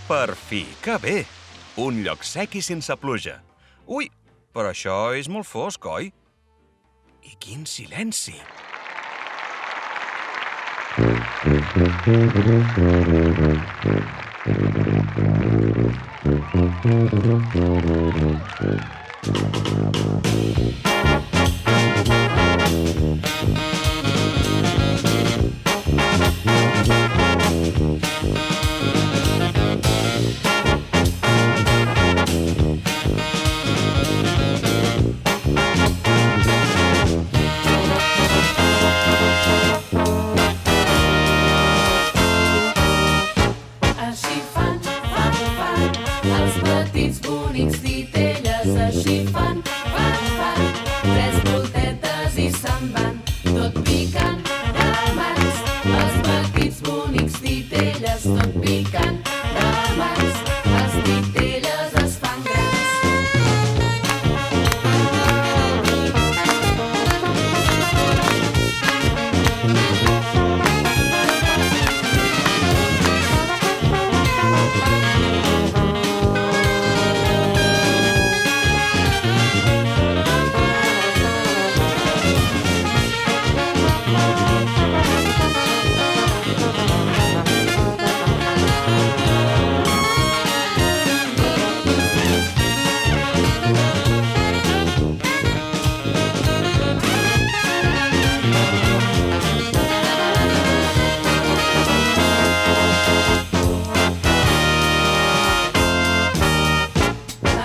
Per fi, que bé! Un lloc sec i sense pluja. Ui, però això és molt fosc, oi? I quin silenci! Així fan, els petits bonics titelles. Així fan, tres voltetes i se'n van, tot picant de mans. Els petits bonics titelles, tot picant de mans. Les titelles es fan grans.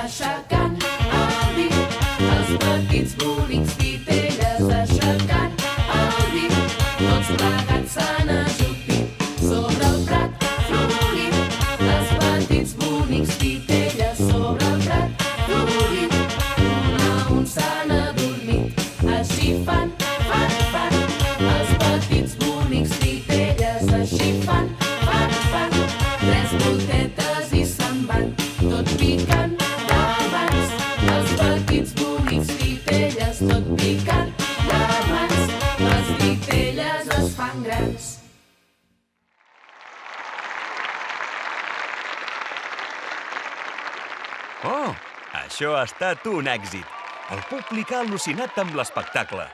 Aixecant el dit, els petits bonics titelles. Aixecant el dit, tots plegats s'han ajupit. Sobre el prat florit, els petits bonics titelles. Sobre el prat florit, un a un s'han adormit. Així fan, els petits bonics titelles. Així fan, tres voltetes i se'n van, tot picant d'abans. Els petits bonics titelles, tot picant d'abans. Les titelles es fan grans. Oh, això ha estat un èxit! El públic ha al·lucinat amb l'espectacle.